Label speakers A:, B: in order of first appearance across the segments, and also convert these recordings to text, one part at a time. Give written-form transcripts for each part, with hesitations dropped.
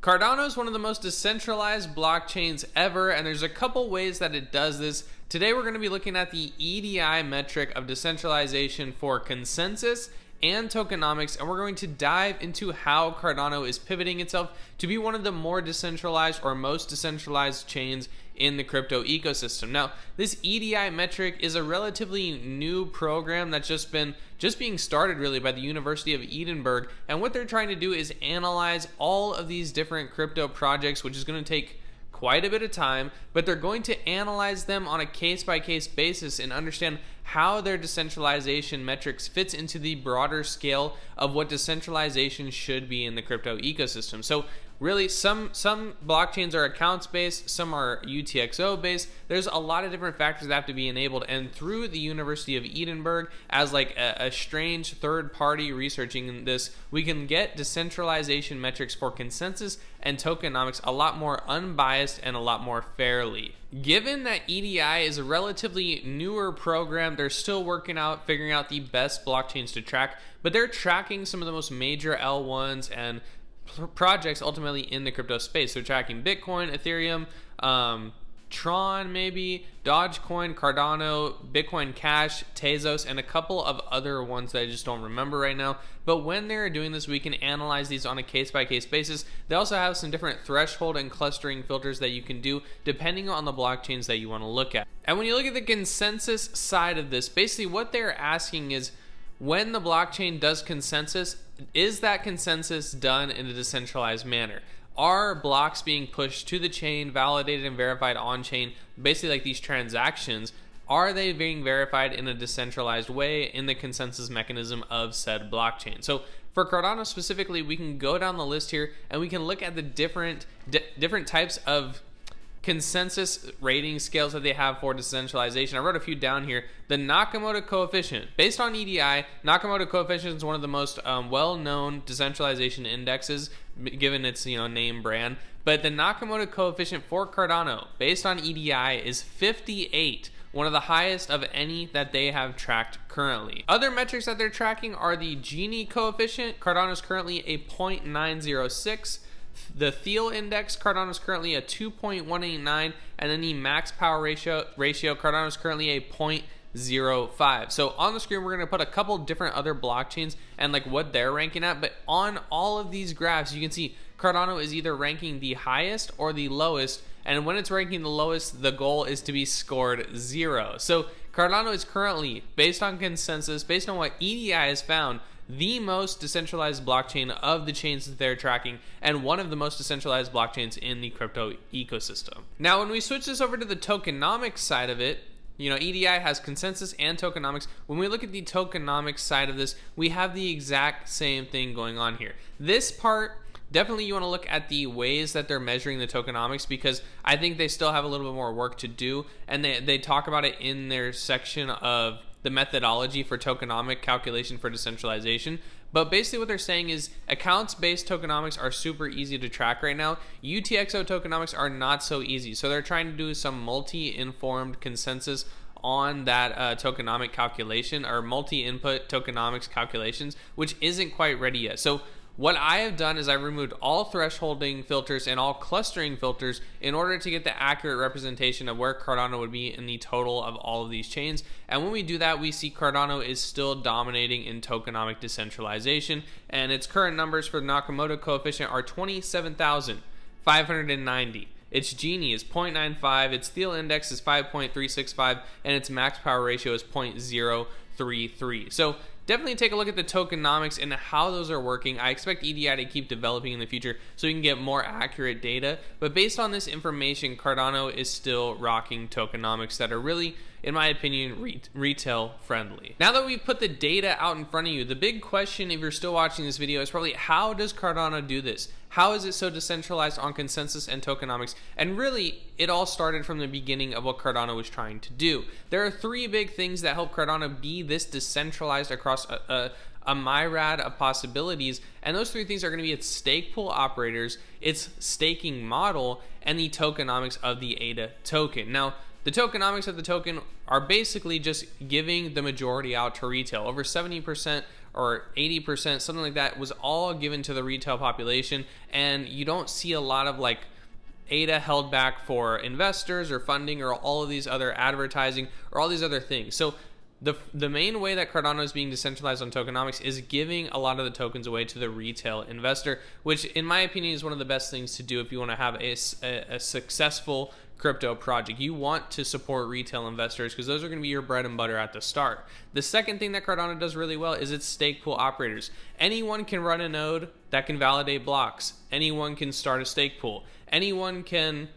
A: Cardano is one of the most decentralized blockchains ever, and there's a couple ways that it does this. Today we're going to be looking at the EDI metric of decentralization for consensus and tokenomics, and we're going to dive into how Cardano is pivoting itself to be one of the more decentralized or most decentralized chains in the crypto ecosystem. Now, this EDI metric is a relatively new program that's just being started really by the University of Edinburgh, and what they're trying to do is analyze all of these different crypto projects, which is going to take quite a bit of time, but they're going to analyze them on a case-by-case basis and understand how their decentralization metrics fits into the broader scale of what decentralization should be in the crypto ecosystem. So really, some blockchains are accounts based, some are UTXO based. There's a lot of different factors that have to be enabled, and through the University of Edinburgh, as like a strange third party researching this, we can get decentralization metrics for consensus and tokenomics a lot more unbiased and a lot more fairly. Given that EDI is a relatively newer program, they're still figuring out the best blockchains to track, but they're tracking some of the most major L1s and projects ultimately in the crypto space. They're tracking Bitcoin, Ethereum, Tron maybe, Dogecoin, Cardano, Bitcoin Cash, Tezos, and a couple of other ones that I just don't remember right now. But when they're doing this, we can analyze these on a case-by-case basis. They also have some different threshold and clustering filters that you can do depending on the blockchains that you want to look at. And when you look at the consensus side of this, basically what they're asking is, when the blockchain does consensus, is that consensus done in a decentralized manner? Are blocks being pushed to the chain, validated and verified on chain? Basically, like these transactions, are they being verified in a decentralized way in the consensus mechanism of said blockchain? So for Cardano specifically, we can go down the list here and we can look at the different types of consensus rating scales that they have for decentralization. I wrote a few down here. The Nakamoto coefficient, based on EDI, Nakamoto coefficient is one of the most well-known decentralization indexes, given its name brand. But the Nakamoto coefficient for Cardano, based on EDI, is 58. One of the highest of any that they have tracked currently. Other metrics that they're tracking are the Gini coefficient. Cardano is currently a 0.906. The Thiel index, Cardano is currently a 2.189, and then the max power ratio, Cardano is currently a 0.05. So on the screen, we're going to put a couple different other blockchains and like what they're ranking at. But on all of these graphs, you can see Cardano is either ranking the highest or the lowest. And when it's ranking the lowest, the goal is to be scored 0. So Cardano is currently, based on consensus, based on what EDI has found, the most decentralized blockchain of the chains that they're tracking, and one of the most decentralized blockchains in the crypto ecosystem. Now, when we switch this over to the tokenomics side of it, EDI has consensus and tokenomics. When we look at the tokenomics side of this, we have the exact same thing going on here. This part, definitely you want to look at the ways that they're measuring the tokenomics, because I think they still have a little bit more work to do, and they talk about it in their section of the methodology for tokenomic calculation for decentralization. But basically what they're saying is accounts-based tokenomics are super easy to track right now. UTXO tokenomics are not so easy. So they're trying to do some multi-informed consensus on that tokenomic calculation, or multi-input tokenomics calculations, which isn't quite ready yet. So what I have done is I removed all thresholding filters and all clustering filters in order to get the accurate representation of where Cardano would be in the total of all of these chains. And when we do that, we see Cardano is still dominating in tokenomic decentralization, and its current numbers for the Nakamoto coefficient are 27,590. Its Gini is 0.95, its Thiel index is 5.365, and its max power ratio is 0.033. So definitely take a look at the tokenomics and how those are working. I expect EDI to keep developing in the future so we can get more accurate data. But based on this information, Cardano is still rocking tokenomics that are really, in my opinion, retail friendly. Now that we've put the data out in front of you, the big question, if you're still watching this video, is probably, how does Cardano do this? How is it so decentralized on consensus and tokenomics? And really, it all started from the beginning of what Cardano was trying to do. There are three big things that help Cardano be this decentralized across a myriad of possibilities, and those three things are going to be its stake pool operators, its staking model, and the tokenomics of the ADA token. Now, the tokenomics of the token are basically just giving the majority out to retail. Over 70% or 80%, something like that, was all given to the retail population. And you don't see a lot of like ADA held back for investors or funding or all of these other advertising or all these other things. So the main way that Cardano is being decentralized on tokenomics is giving a lot of the tokens away to the retail investor, which in my opinion is one of the best things to do if you want to have a successful crypto project. You want to support retail investors because those are going to be your bread and butter at the start. The second thing that Cardano does really well is its stake pool operators. Anyone can run a node that can validate blocks. Anyone can start a stake pool. Anyone can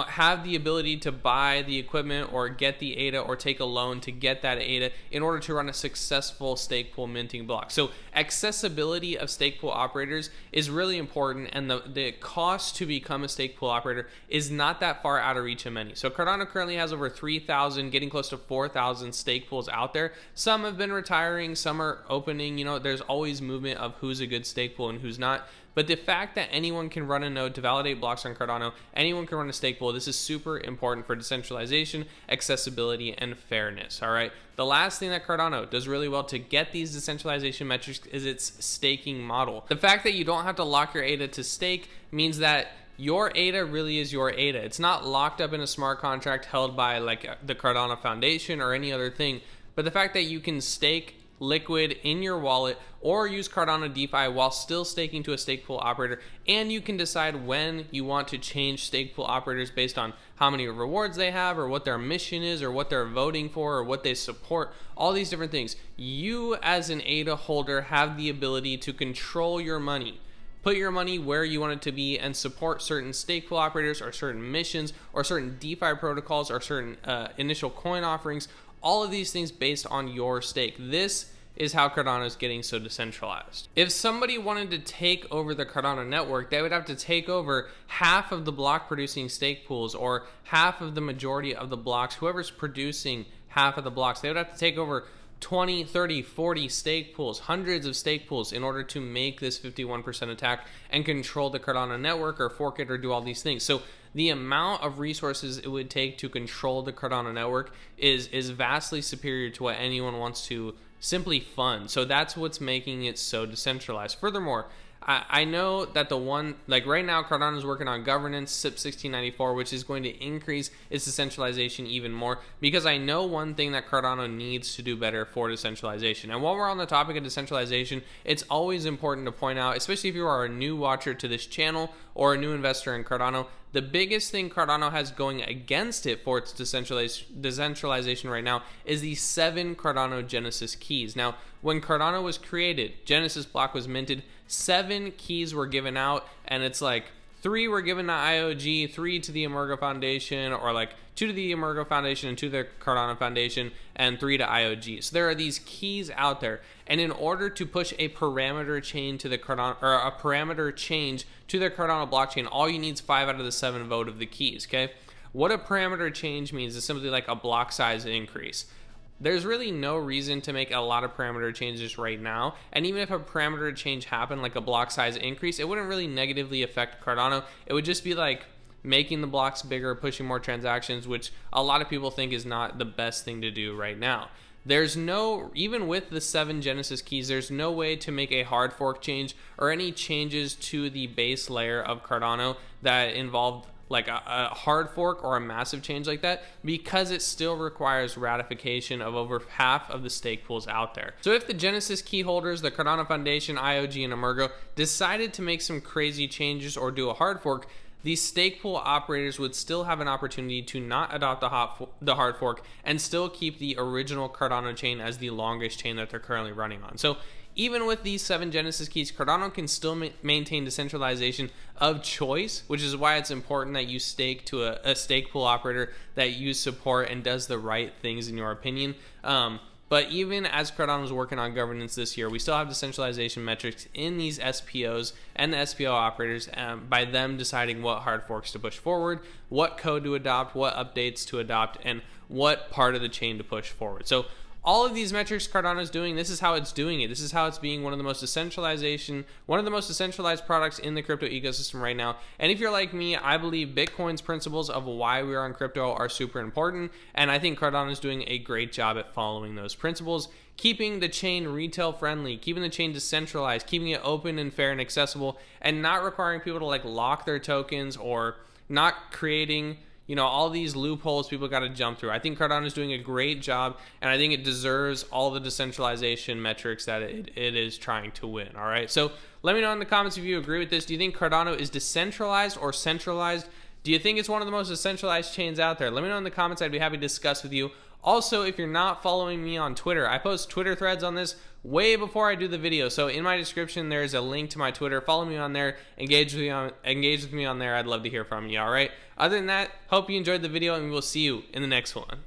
A: have the ability to buy the equipment or get the ADA or take a loan to get that ADA in order to run a successful stake pool minting block. So accessibility of stake pool operators is really important, and the cost to become a stake pool operator is not that far out of reach of many. So Cardano currently has over 3,000, getting close to 4,000 stake pools out there. Some have been retiring, some are opening. There's always movement of who's a good stake pool and who's not. But the fact that anyone can run a node to validate blocks on Cardano, anyone can run a stake pool, this is super important for decentralization, accessibility, and fairness, all right? The last thing that Cardano does really well to get these decentralization metrics is its staking model. The fact that you don't have to lock your ADA to stake means that your ADA really is your ADA. It's not locked up in a smart contract held by like the Cardano Foundation or any other thing, but the fact that you can stake liquid in your wallet or use Cardano DeFi while still staking to a stake pool operator, and you can decide when you want to change stake pool operators based on how many rewards they have or what their mission is or what they're voting for or what they support, all these different things. You as an ADA holder have the ability to control your money, put your money where you want it to be, and support certain stake pool operators or certain missions or certain DeFi protocols or certain initial coin offerings, all of these things based on your stake. This is how Cardano is getting so decentralized. If somebody wanted to take over the Cardano network, they would have to take over half of the block producing stake pools or half of the majority of the blocks. Whoever's producing half of the blocks, they would have to take over 20, 30, 40 stake pools, hundreds of stake pools in order to make this 51% attack and control the Cardano network or fork it or do all these things. So the amount of resources it would take to control the Cardano network is vastly superior to what anyone wants to simply fund. So that's what's making it so decentralized. Furthermore, I know that right now Cardano is working on governance, SIP 1694, which is going to increase its decentralization even more, because I know one thing that Cardano needs to do better for decentralization. And while we're on the topic of decentralization, it's always important to point out, especially if you are a new watcher to this channel or a new investor in Cardano, the biggest thing Cardano has going against it for its decentralization right now is the 7 Cardano Genesis keys. Now, when Cardano was created, Genesis block was minted, 7 keys were given out, and it's like 3 were given to IOG, 3 to the Emergo Foundation, or like 2 to the Emergo Foundation and 2 to the Cardano Foundation, and 3 to IOG. So there are these keys out there, and in order to push a parameter chain to the Cardano, or a parameter change to the Cardano blockchain, all you need is 5 out of the 7 vote of the keys. Okay, what a parameter change means is simply like a block size increase. There's really no reason to make a lot of parameter changes right now, and even if a parameter change happened, like a block size increase, it wouldn't really negatively affect Cardano. It would just be like making the blocks bigger, pushing more transactions, which a lot of people think is not the best thing to do right now. There's no, even with the 7 Genesis keys, there's no way to make a hard fork change or any changes to the base layer of Cardano that involved like a hard fork or a massive change like that, because it still requires ratification of over half of the stake pools out there. So if the Genesis key holders, the Cardano Foundation, IOG, and Emergo decided to make some crazy changes or do a hard fork, these stake pool operators would still have an opportunity to not adopt the hard fork and still keep the original Cardano chain as the longest chain that they're currently running on. So even with these 7 Genesis keys, Cardano can still maintain decentralization of choice, which is why it's important that you stake to a stake pool operator that you support and does the right things in your opinion. But even as Cardano is working on governance this year, we still have decentralization metrics in these SPOs and the SPO operators by them deciding what hard forks to push forward, what code to adopt, what updates to adopt, and what part of the chain to push forward. So all of these metrics Cardano is doing, this is how it's doing it. This is how it's being one of the most decentralized products in the crypto ecosystem right now. And if you're like me, I believe Bitcoin's principles of why we are on crypto are super important, and I think Cardano is doing a great job at following those principles, keeping the chain retail friendly, keeping the chain decentralized, keeping it open and fair and accessible, and not requiring people to like lock their tokens or not creating, you know, all these loopholes people got to jump through. I think Cardano is doing a great job, and I think it deserves all the decentralization metrics that it is trying to win. All right, so let me know in the comments if you agree with this. Do you think Cardano is decentralized or centralized? Do you think it's one of the most decentralized chains out there? Let me know in the comments. I'd be happy to discuss with you. Also, if you're not following me on Twitter, I post Twitter threads on this way before I do the video. So in my description, there's a link to my Twitter. Follow me on there. Engage with me on there. I'd love to hear from you. All right. Other than that, hope you enjoyed the video, and we'll see you in the next one.